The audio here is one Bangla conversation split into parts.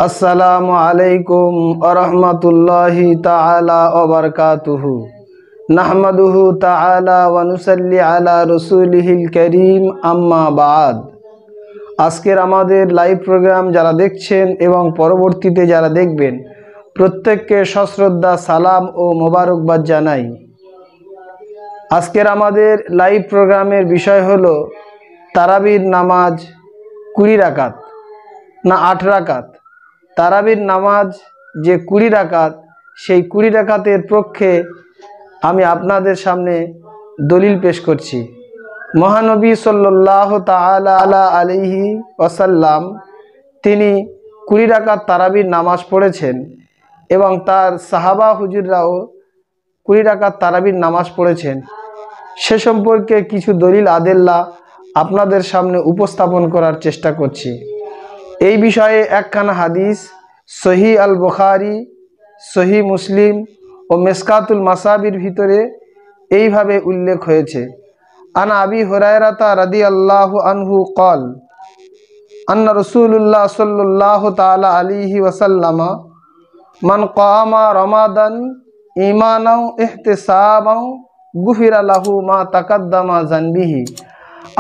अस्सलामु अलैकुम वरहमतुल्लाहि ताला वबरकातुहु। नहमदुहु ताला व नुसल्ली अला रसूलिहिल करीम अम्मा बाद। আজকের আমাদের লাইভ প্রোগ্রাম যারা দেখছেন এবং পরবর্তীতে যারা দেখবেন প্রত্যেককে সশ্রদ্ধা সালাম ও মোবারকবাদ জানাই। আজকের আমাদের লাইভ প্রোগ্রামের বিষয় হলো তারাবির নামাজ 20 রাকাত না 8 রাকাত। তারাবির নামাজ যে 20 রাকাত, সেই 20 রাকাতের পক্ষে আমি আপনাদের সামনে দলিল পেশ করছি। মহানবী সাল্লাল্লাহু তাআলা আলাইহি ওয়াসাল্লাম তিনি 20 রাকাত তারাবির নামাজ পড়েছেন এবং তার সাহাবা হুজুররাও 20 রাকাত তারাবির নামাজ পড়েছেন। সে সম্পর্কে কিছু দলিল আদেল্লা আপনাদের সামনে উপস্থাপন করার চেষ্টা করছি। এই বিষয়ে একখানা হাদিস সহি আল বুখারী, সহি মুসলিম ও মিসকাতুল মাসাবির ভিতরে এইভাবে উল্লেখ হয়েছে। আনা আবি হুরায়রা রাদিয়াল্লাহু আনহু ক্বাল আন্না রাসূলুল্লাহ সাল্লাল্লাহু তাআলা আলাইহি ওয়াসাল্লাম মান কামা রমাদান ঈমানাও ইহতিসাবাও গুফিরা লাহু মা তাকাদ্দামা যানবিহি।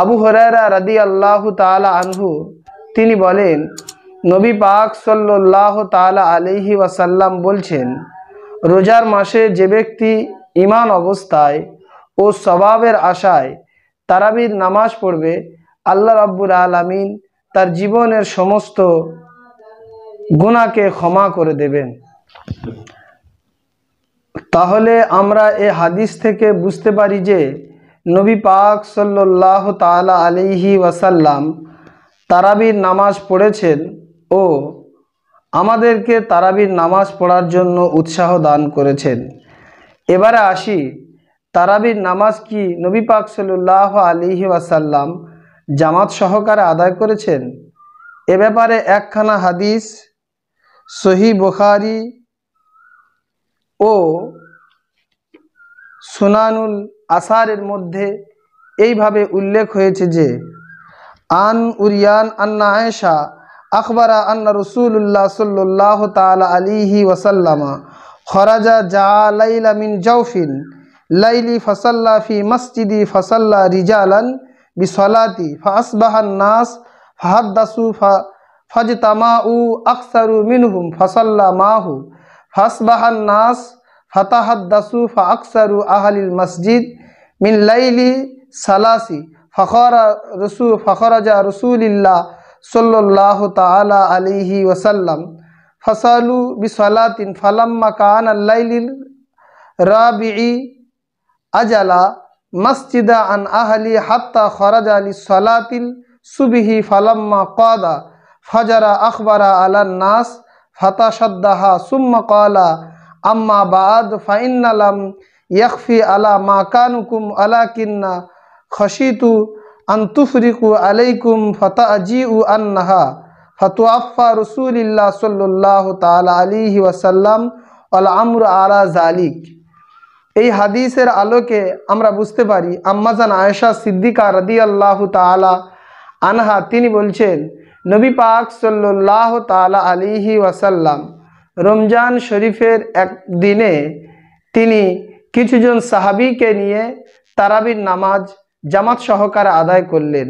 আবু হুরায়রা রাদিয়াল্লাহু তাআলা আনহু তিনি বলেন, নবী পাক সাল্লাল্লাহু তাআলা আলাইহি ওয়াসাল্লাম বলছেন, রোজার মাসে যে ব্যক্তি ঈমান অবস্থায় ও সওয়াবের আশায় তারাবির নামাজ পড়বে, আল্লাহ রাব্বুল আলামিন তার জীবনের সমস্ত গুনাহকে ক্ষমা করে দেবেন। তাহলে আমরা এই হাদিস থেকে বুঝতে পারি যে নবী পাক সাল্লাল্লাহু তাআলা আলাইহি ওয়াসাল্লাম তারাবির নামাজ পড়েছেন ও আমাদেরকে তারাবির নামাজ পড়ার জন্য উৎসাহ দান করেছেন। এবারে আসি, তারাবির নামাজ কি নবী পাক সাল্লাল্লাহু আলাইহি ওয়াসাল্লাম জামাত সহকারে আদায় করেছেন? এ ব্যাপারে একখানা হাদিস সহি বুখারী ও সুনানুল আসারের মধ্যে এইভাবে উল্লেখ হয়েছে যে আন উরিয়ান আন্না আয়েশা আখবরা আন্না রাসূলুল্লাহ সাল্লাল্লাহু তাআলা আলাইহি ওয়াসাল্লাম খরাজা জালাইলা মিন জাওফিন লাইলি ফাসাল্লা ফি মসজিদি ফাসাল্লা রিজালান বিসলাতি ফাসবাহান নাস ফাহাদ্দাসু ফাজতামাউ আকসারু মিনহুম ফাসাল্লা মাহু ফাসবাহান নাস ফাতাহাদ্দাসু ফাআকসারু আহলিল মসজিদ মিন লাইলি সালাসি ফখরাজা রাসূলুল্লাহ সাল্লাল্লাহু তাআলা আলাইহি ওয়াসাল্লাম ফাসালু বিসলাতিন ফালাম্মা কানা লাইলিল রাবিঈ আজালা মসজিদা আন আহলি হাত্তা খরাজা লিসলাতিল সুবহি ফালাম্মা কাদা ফাজারা আখবারা আলান নাস ফাতাশাদ্দাহা সুম্মা ক্বালা আম্মা বাদ ফাইন্না লাম ইয়াখফি আলা মা কানুকুম আলাকিন্না খশিতু আন তুফরিকু আলাইকুম ফাতাজিউ আন্নাহা ফাতুআফা রাসূলুল্লাহ সাল্লাল্লাহু তাআলা আলাইহি ওয়াসাল্লাম ওয়াল আমরু আলা যালিক। এই হাদিসের আলোকে আমরা বুঝতে পারি আম্মাজান আয়েশা সিদ্দিকা রাদিয়াল্লাহু তাআলা আনহা তিনি বলছেন, নবী পাক সাল্লাল্লাহু তাআলা আলাইহি ওয়াসাল্লাম রমজান শরীফের এক দিনে তিনি কিছুজন সাহাবীকে নিয়ে তারাবির নামাজ জামাত সহকারে আদায় করলেন।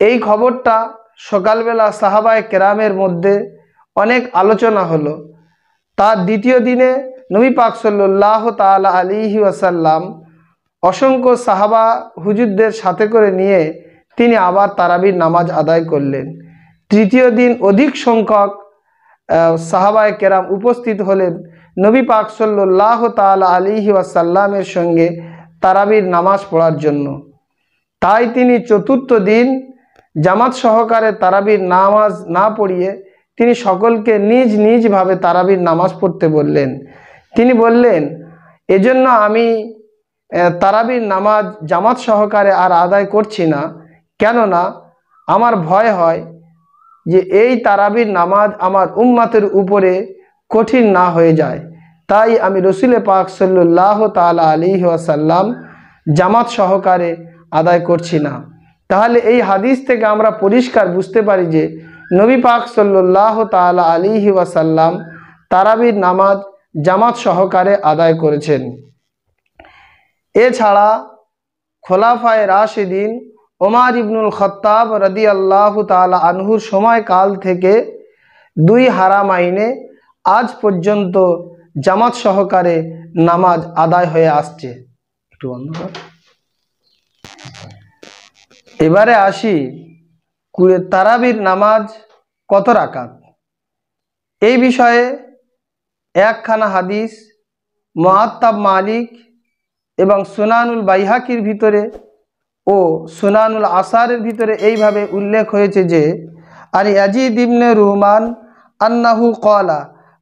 এই খবরটা সকালবেলা সাহাবায়ে কেরামের মধ্যে অনেক আলোচনা হলো। তার দ্বিতীয় দিনে নবী পাক সাল্লাল্লাহু তাআলা আলাইহি ওয়াসাল্লাম অসংখ্য সাহাবা হুজুরদের সাথে করে নিয়ে তিনি আবার তারাবির নামাজ আদায় করলেন। তৃতীয় দিন অধিক সংখ্যক সাহাবায়ে কেরাম উপস্থিত হলেন নবী পাক সাল্লাল্লাহু তাআলা আলাইহি ওয়াসাল্লামের সঙ্গে তারাবির নামাজ পড়ার জন্য। তাই তিনি চতুর্থ দিন জামাত সহকারে তারাবির নামাজ না পড়িয়ে তিনি সকলকে নিজ নিজভাবে তারাবির নামাজ পড়তে বললেন। তিনি বললেন, এজন্য আমি তারাবির নামাজ জামাত সহকারে আর আদায় করছি না, কেননা আমার ভয় হয় যে এই তারাবির নামাজ আমার উম্মতের উপরে কঠিন না হয়ে যায়। তাই আমি রাসূল পাক সাল্লাল্লাহু তাআলা আলাইহি ওয়াসাল্লাম জামাত সহকারে আদায় করছি না। তাহলে এই হাদিস থেকে আমরা পরিষ্কার বুঝতে পারি যে নবী পাক সাল্লাল্লাহু তাআলা আলাইহি ওয়াসাল্লাম তারাবির নামাজ জামাত সহকারে আদায় করেছেন। এছাড়া খোলাফায়ে রাশিদিন ওমর ইবনুল খাত্তাব রাদিয়াল্লাহু তাআলা আনহুর সময়কাল থেকে দুই হারামাইনে আজ পর্যন্ত জামাত সহকারে নামাজ আদায় হয়ে আসছে। একটু বন্ধ কর। এবারে আসি তারাবির নামাজ কত রাকাত। এই বিষয়ে একখানা হাদিস মুআত্তাব মালিক এবং সুনানুল বাইহাকির ভিতরে ও সুনানুল আসারের ভিতরে এইভাবে উল্লেখ হয়েছে যে আর ইয়াজিদ ইবনে রুহমান আন্নাহু ক্বালা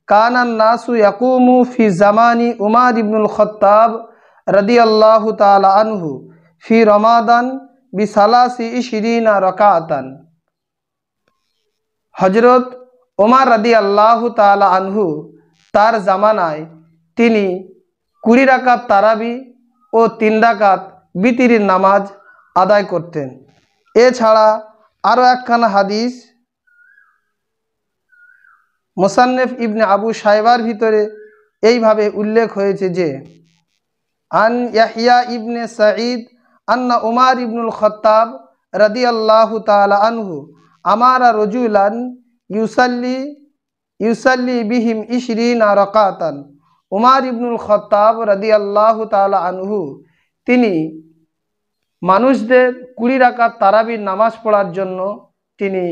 কানান নাসু ইয়াকুমু ফি জামানি উমর ইবনুল খাত্তাব রাদিয়াল্লাহু তাআলা আনহু ফি রমাদান বিসালাসি ইশরিনা রাকাতান। হযরত ওমর রাদিয়াল্লাহু তাআলা আনহু তার জামানায় তিনি 20 রাকাত তারাবি ও 3 রাকাত বিতিরের নামাজ আদায় করতেন। এছাড়া আরও একখানা হাদিস মুসান্নেফ ইবনে আবু শাইবার ভিতরে এইভাবে উল্লেখ হয়েছে যে আন ইয়াহইয়া ইবনে সাঈদ আন্না উমর ইবনুল খাত্তাব রাদিয়াল্লাহু তাআলা আনহু আমারা রজুলান ইউসাল্লি বিহিম ইশরিনা রাকাতান। উমর ইবনুল খাত্তাব রাদিয়াল্লাহু তাআলা আনহু তিনি মানুষদের 20 রাকাত তারাবির নামাজ পড়ার জন্য তিনি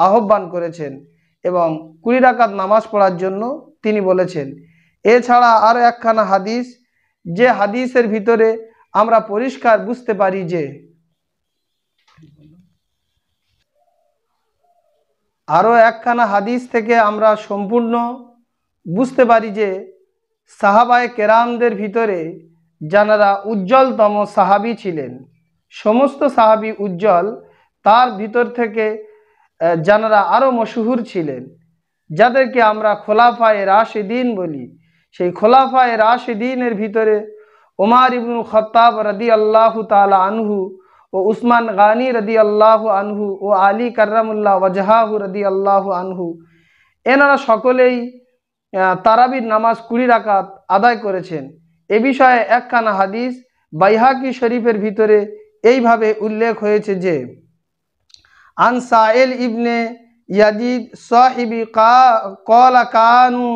আহ্বান করেছেন এবং 20 রাকাত নামাজ পড়ার জন্য তিনি বলেছেন। এছাড়া আরও একখানা হাদিস, যে হাদিসের ভিতরে আমরা পরিষ্কার বুঝতে পারি যে আরও একখানা হাদিস থেকে আমরা সম্পূর্ণ বুঝতে পারি যে সাহাবায়ে কেরামদের ভিতরে যারা উজ্জ্বলতম সাহাবী ছিলেন, সমস্ত সাহাবী উজ্জ্বল, তার ভিতর থেকে যারা আরও মশহুর ছিলেন, যাদেরকে আমরা খোলাফায়ে রাশিদিন বলি, সেই খোলাফায়ে রাশিদিনের ভিতরে ওমর ইবনুল খাত্তাব রাদিয়াল্লাহু তাআলা আনহু ও উসমান গানী রাদিয়াল্লাহু আনহু ও আলী কাররামুল্লাহ ওয়াজহাহু রাদিয়াল্লাহু আনহু, এনারা সকলেই তারাবির নামাজ 20 রাকাত আদায় করেছেন। এ বিষয়ে একখানা হাদিস বাইহাকি শরীফের ভিতরে এইভাবে উল্লেখ হয়েছে যে আন সাইল ইবনে ইয়াজিদ সাহিবি ক্বালা কানু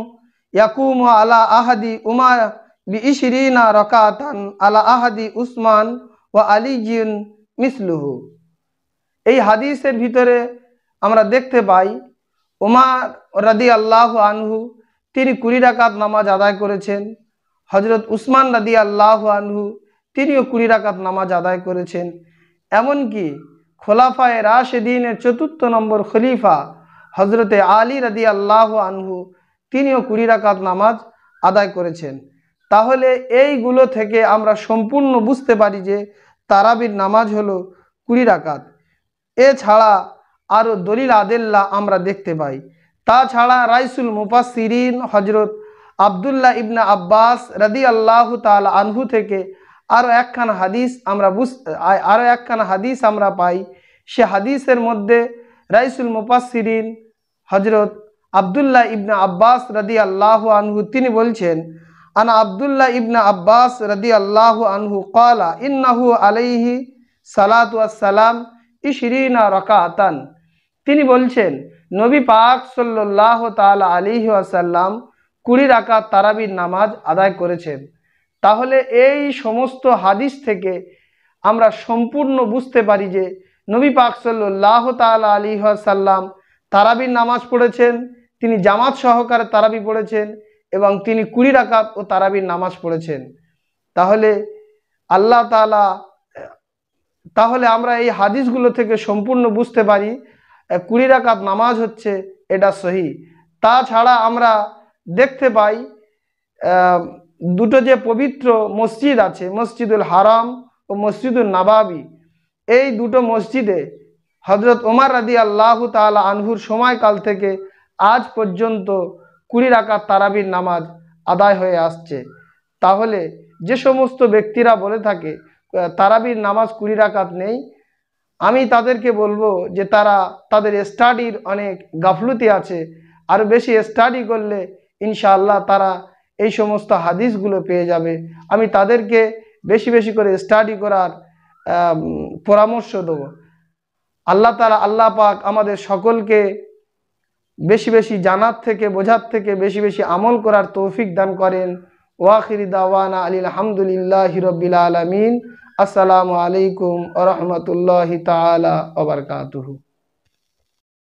ইয়াকুমু আলা আহাদি উমর বিইশরিনা রাকাতান আলা আহাদি উসমান ওয়া আলীজিন মিসলুহু। এই হাদিসের ভিতরে আমরা দেখতে পাই উমর রাদিয়াল্লাহু আনহু তিনি 20 রাকাত নামাজ আদায় করেছেন। হযরত উসমান রাদিয়াল্লাহু আনহু তিনিও 20 রাকাত নামাজ আদায় করেছেন। এমনকি খোলাফায়ে রাশিদিনের 4র্থ নম্বর খলিফা হযরতে আলী রাদিয়াল্লাহু আনহু তিনিও 20 রাকাত নামাজ আদায় করেছেন। তাহলে এইগুলো থেকে আমরা সম্পূর্ণ বুঝতে পারি যে তারাবির নামাজ হলো 20 রাকাত। এছাড়া আরও দলিল আদেল্লা আমরা দেখতে পাই। তাছাড়া রাইসুল মুফাসসিরিন হযরত আব্দুল্লাহ ইবনে আব্বাস রাদিয়াল্লাহু তাআলা আনহু থেকে আরও একখানা হাদিস আমরা পাই। সে হাদিসের মধ্যে রাইসুল মুফাসসিরিন হযরত আব্দুল্লাহ ইবনে আব্বাস রাদিয়াল্লাহু আনহু তিনি বলছেন আনা আব্দুল্লাহ ইবনে আব্বাস রাদিয়াল্লাহু আনহু ক্বালা ইন্নাহু আলাইহি সালাতু ওয়াসসালাম ইশরিনা রাকাতান। তিনি বলছেন নবী পাক সাল্লাল্লাহু তাআলা আলাইহি ওয়াসাল্লাম 20 রাকাত তারাবির নামাজ আদায় করেছেন। তাহলে এই সমস্ত হাদিস থেকে আমরা সম্পূর্ণ বুঝতে পারি যে নবী পাক সাল্লাল্লাহু তাআলা আলাইহি ওয়াসাল্লাম তারাবির নামাজ পড়েছেন, তিনি জামাত সহকারে তারাবি পড়েছেন এবং তিনি 20 রাকাত ও তারাবির নামাজ পড়েছেন। তাহলে আমরা এই হাদিসগুলো থেকে সম্পূর্ণ বুঝতে পারি 20 রাকাত নামাজ হচ্ছে এটা সহি। তাছাড়া আমরা দেখতে পাই দুটো যে পবিত্র মসজিদ আছে, মসজিদুল হারাম ও মসজিদুল নবাবী, এই দুটো মসজিদে হযরত ওমর রাদিয়াল্লাহু তাআলা আনহুর সময়কাল থেকে আজ পর্যন্ত 20 রাকাত তারাবির নামাজ আদায় হয়ে আসছে। তাহলে যে সমস্ত ব্যক্তিরা বলে থাকে তারাবির নামাজ 20 রাকাত নেই, আমি তাদেরকে বলবো যে তারা তাদের স্টাডির অনেক গাফলতি আছে, আরও বেশি স্টাডি করলে ইনশাআল্লাহ তারা এই সমস্ত হাদিসগুলো পেয়ে যাবে। আমি তাদেরকে বেশি বেশি করে স্টাডি করার পরামর্শ দেবো। আল্লাহ পাক আমাদের সকলকে বেশি বেশি জানার থেকে, বোঝার থেকে বেশি বেশি আমল করার তৌফিক দান করেন। ওয়াখিরি দাওয়ানা আলহামদুলিল্লাহি রাব্বিল আলামিন। আসসালামু আলাইকুম ওয়া রাহমাতুল্লাহি তাআলা ওয়া বারাকাতুহু।